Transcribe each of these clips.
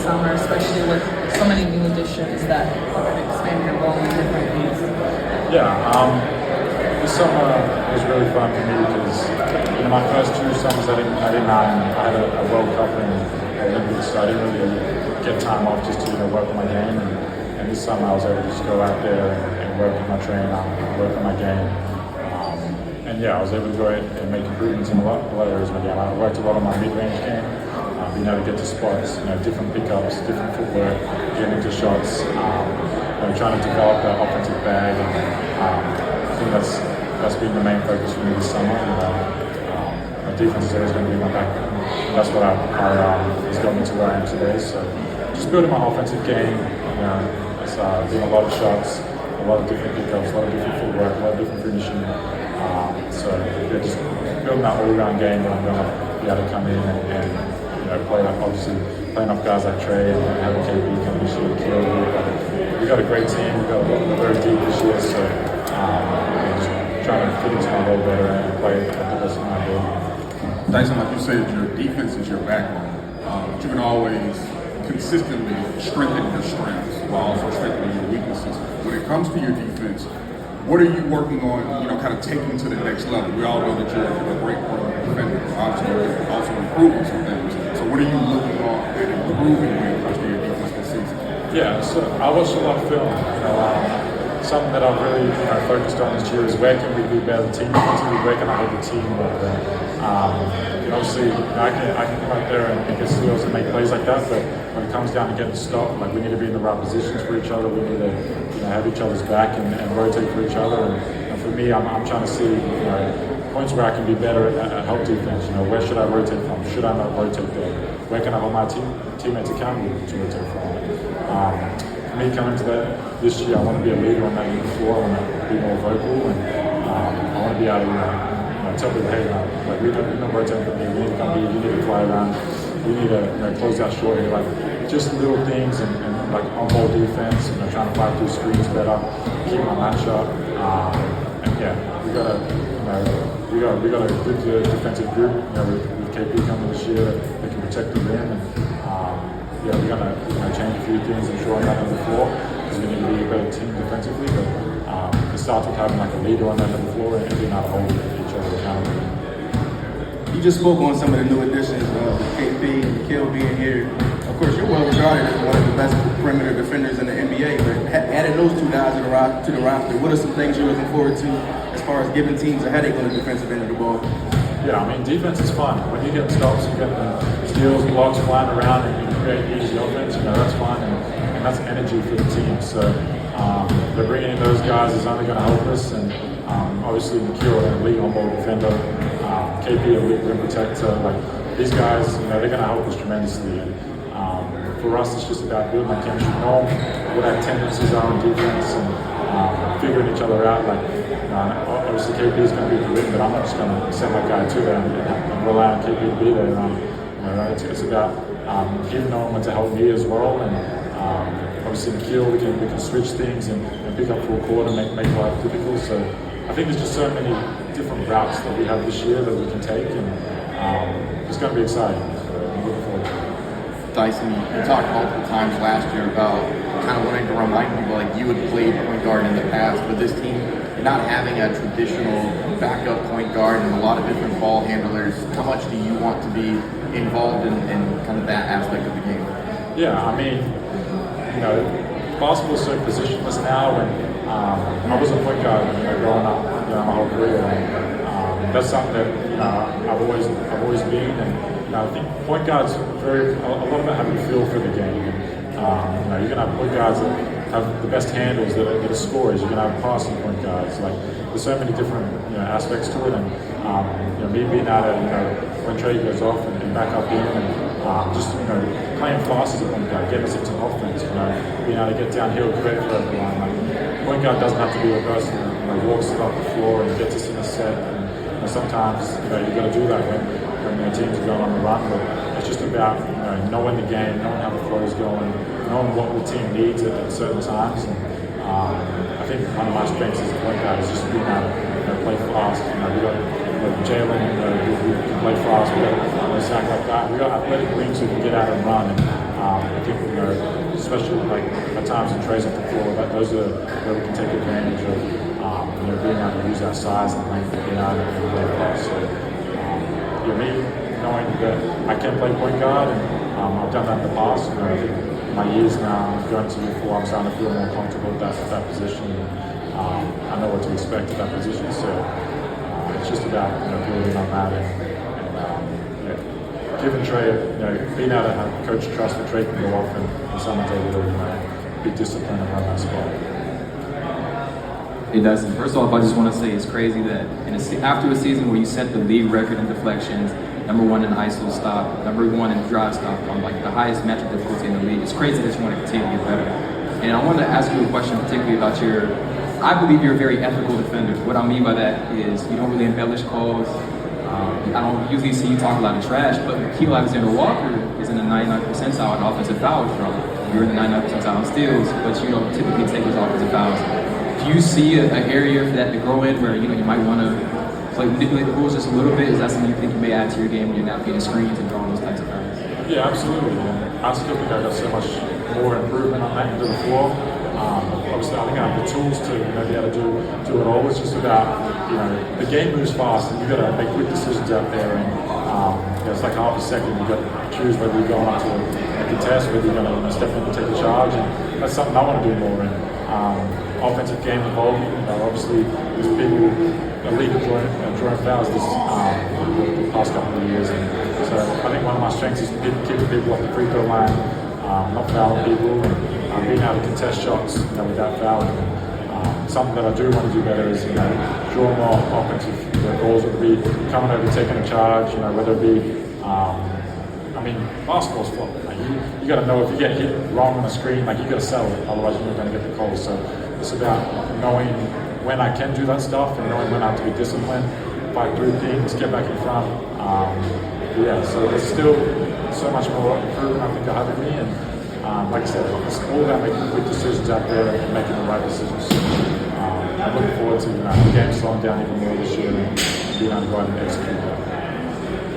summer, especially with so many new additions that are going to expand your role in different ways? Yeah, this summer was really fun for me because in my first 2 summers I had a World Cup and Olympics, so I didn't really get time off just to work on my game. And this summer I was able to just go out there and work on my training, work on my game. And yeah, I was able to go ahead and make improvements in a lot of areas of my game. I worked a lot on my mid-range game, being able to get to spots, different pickups, different footwork, getting into shots, trying to develop that offensive bag. And I think that's been the main focus for me this summer. My defense is always going to be my background. That's what has got me to where I am today. So just building my offensive game. It's doing a lot of shots, a lot of different pickups, a lot of different footwork, a lot of different finishing. So yeah, just building that all-around game that I'm going to be able to come in and play like obviously playing off guys like Trey and having KB come this year, Kill. We've got a great team. We're very deep this year, so just trying to fit into my role better and play at the best of my ability. Dyson, like you said, your defense is your backbone. But you can always consistently strengthen your strengths while also strengthening your weaknesses. When it comes to your defense, what are you working on, kind of taking to the next level? We all know that you're a great defender, obviously you're also improving some things. So what are you looking on and improving when it comes to your defense this season? Yeah, so I watched a lot of film. Something that I've really focused on this year is where can we be better team defensively, where can I help the team more better? Obviously, I can come out there and get steals and make plays like that, but when it comes down to getting stopped, like we need to be in the right positions for each other. We need to have each other's back and rotate for each other. And for me, I'm trying to see points where I can be better at help defense. Where should I rotate from? Should I not rotate there? Where can I hold my teammates accountable to rotate from? For me, coming to this year, I want to be a leader on that unit floor. I want to be more vocal, and I want to be able to tell people, hey, we don't rotate from here. We need to come here. You need to fly around. We need to close out short here. Like just little things and like on-ball defense. Trying to fight through screens better, keep my matchup. And yeah, we got a good defensive group. With KP coming this year, that can protect the rim. And we're gonna change a few things and show that on the floor because we need to be a better team defensively. But it starts with having like a leader on that on the floor and being able to hold each other accountable. You just spoke on some of the new additions, KP and Kill being here. Of course, you're well regarded as one of the best perimeter defenders in the NBA. But adding those 2 guys to the roster, what are some things you're looking forward to as far as giving teams a headache on the defensive end of the ball? Yeah, I mean, defense is fun. When you get stops, you get the steals, blocks flying around, and you create easy offense, that's fun, and that's energy for the team. So they're bringing in those guys is only going to help us, and obviously Nikhil, an elite on-ball defender, KP, a rim protector. Like these guys, they're going to help us tremendously. And for us, it's just about building that chemistry, knowing what our tendencies are on defense, and figuring each other out. Like obviously KP is going to be the rim, but I'm not just going to send that guy to there and rely on KP to be there. It's about him knowing when to help me as well, and obviously in Kiel we can switch things and pick up full court and make life difficult. So I think there's just so many different routes that we have this year that we can take, and it's going to be exciting. So I'm looking forward to it. Dyson, you talked multiple times last year about kind of wanting to remind people like you had played point guard in the past, but this team not having a traditional backup point guard and a lot of different ball handlers. How much do you want to be involved in kind of that aspect of the game? Yeah, I mean, basketball is so positionless now. When I was a point guard growing up, my whole career, and that's something that I've always been. And I think point guards a lot of it have a feel for the game. And, you're gonna have point guards that have the best handles, that are scorers. You're gonna have passing point guards. Like there's so many different aspects to it. And me being able to when Trey goes off and back up in and just playing fast as a point guard, getting us into offense. Being able to get downhill, create for everyone. Like point guard doesn't have to be a person who walks it up the floor and gets us in a set. And sometimes you got to do that when teams are going on the run. But it's just about knowing the game, knowing how the flow is going, knowing what the team needs at certain times. And I think one of my strengths as a point guard is just being able to play fast. We got Jalen who can play fast. We got Zach like that. We got athletic wings who can get out and run. And I think, especially like at times in trades off the floor, those are where we can take advantage of, being able to use our size and length and being able to play across. So, me knowing that I can play point guard, and I've done that in the past. I think my years now, going to year 4, I'm starting to feel more comfortable with that position. I know what to expect at that position, so it's just about building on that and giving Trey, being able to have coach trust that Trey can go off and someone's able to be disciplined and run that spot. Hey Dyson, first off, I just want to say it's crazy that after a season where you set the league record in deflections, #1 in ISO stop, #1 in drive stop, on like the highest metric difficulty in the league, it's crazy that you want to continue to get better. And I wanted to ask you a question particularly about I believe you're a very ethical defender. What I mean by that is you don't really embellish calls. I don't usually see you talk a lot of trash, but Keel Alexander-Walker is in the 99th percentile in offensive fouls drawn. You're in the 99th percentile in steals, but you don't typically take those offensive fouls. Do you see an area for that to grow in where you might want to manipulate the rules just a little bit? Is that something you think you may add to your game when you're navigating screens and drawing those types of fouls? Yeah, absolutely. I still think I got so much more improvement on that end of the floor. Obviously, I think I have the tools to be able to do it all. It's just about the game moves fast, and you've got to make quick decisions out there. And it's like half a second. You've got to choose whether you're going up to a contest, whether you're going to step in and take a charge. And that's something I want to do more in. Offensive game evolving. Obviously, there's people elite drawing fouls the past couple of years. And so I think one of my strengths is keeping people off the free throw line, not fouling people, and being able to contest shots without fouling. Something that I do want to do better is draw more offensive goals, whether it be coming over taking a charge, whether it be basketball's fun. You got to know if you get hit wrong on the screen, you got to settle it, otherwise you're not going to get the call. So it's about knowing when I can do that stuff and knowing when I have to be disciplined, fight through things, get back in front. So there's still so much more improvement I think I have in me, and like I said, it's all about making quick decisions out there and making the right decisions. I'm looking forward to the game slowing down even more this year and being able to go out and execute that.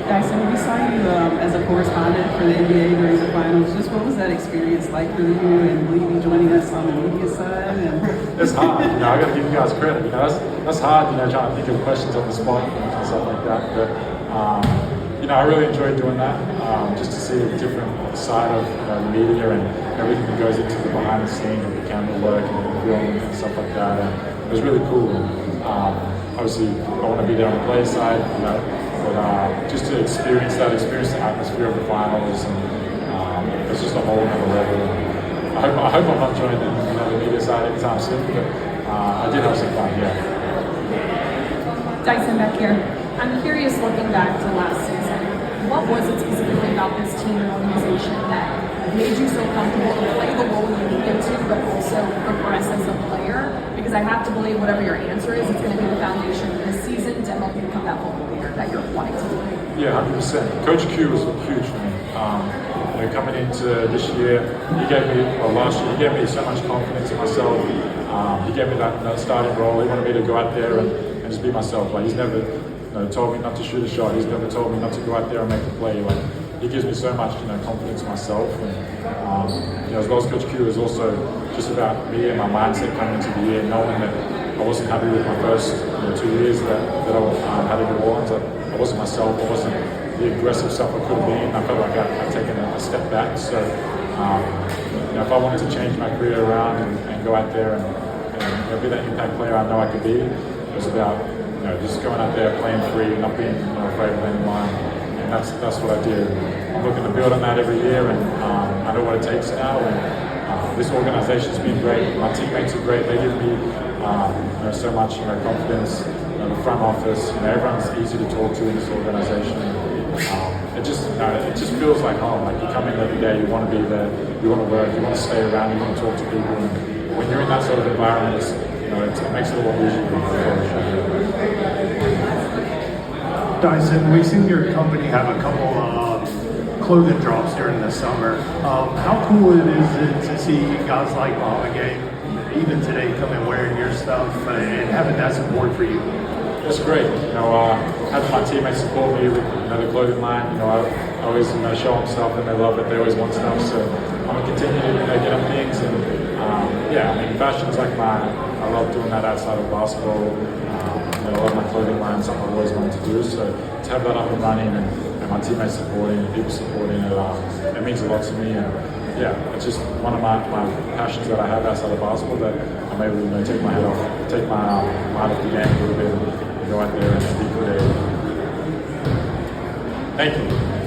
Dyson, we saw you as a correspondent for the NBA during the finals. Just what was that experience like for you, and will you be joining us on the media side? It's hard. I got to give you guys credit. That's hard. Trying to think of questions on the spot and stuff like that. But I really enjoyed doing that. Just to see a different side of the media and everything that goes into the behind the scenes of the camera work and the film and stuff like that. And it was really cool. And obviously, I want to be there on the play side. But just to experience the atmosphere of the finals, and it's just a whole other level. I hope I'm not joining the media side anytime soon, but I did have some fun, yeah. Dyson back here. I'm curious, looking back to last season, what was it specifically about this team and organization that made you so comfortable to play the role you needed to, but also progress as a player? Because I have to believe whatever your answer is, it's going to be the foundation of this season to help you become that football leader that you're wanting to be. Yeah, 100%. Coach Q was huge for me. Coming into this year, last year, he gave me so much confidence in myself. He gave me that starting role. He wanted me to go out there and just be myself. He's never told me not to shoot a shot. He's never told me not to go out there and make a play. He gives me so much confidence in myself. And as well as Coach Q is also just about me and my mindset coming into the year, knowing that I wasn't happy with my first 2 years that I had in New Orleans. I wasn't myself. I wasn't the aggressive stuff I could have been. I felt like I'd taken a step back. So if I wanted to change my career around and go out there and be that impact player I know I could be, it was about just going out there, playing free, not being afraid of anyone. And that's what I did. I'm looking to build on that every year, and I know what it takes now. And this organization's been great. My teammates are great. They give me so much confidence. The front office, everyone's easy to talk to in this organization. It just feels like home. You come in every day, you want to be there, you want to work, you want to stay around, you want to talk to people. And when you're in that sort of environment, it makes it a lot easier to flourish. Dyson, we've seen your company have a couple of clothing drops during the summer. How cool is it to see guys like Mama Game, even today, come and wearing your stuff and having that support for you? It's great. Having my teammates support me with the clothing line. I always show them stuff and they love it. They always want stuff. So I'm gonna continue to get them things. And fashion's like I love doing that outside of basketball. I love my clothing line, something I've always wanted to do. So to have that up and running and my teammates supporting and people supporting it, it means a lot to me. And it's just one of my passions that I have outside of basketball that I'm able to take my head off, take my head off the game a little bit and go out there and be creative. Thank you.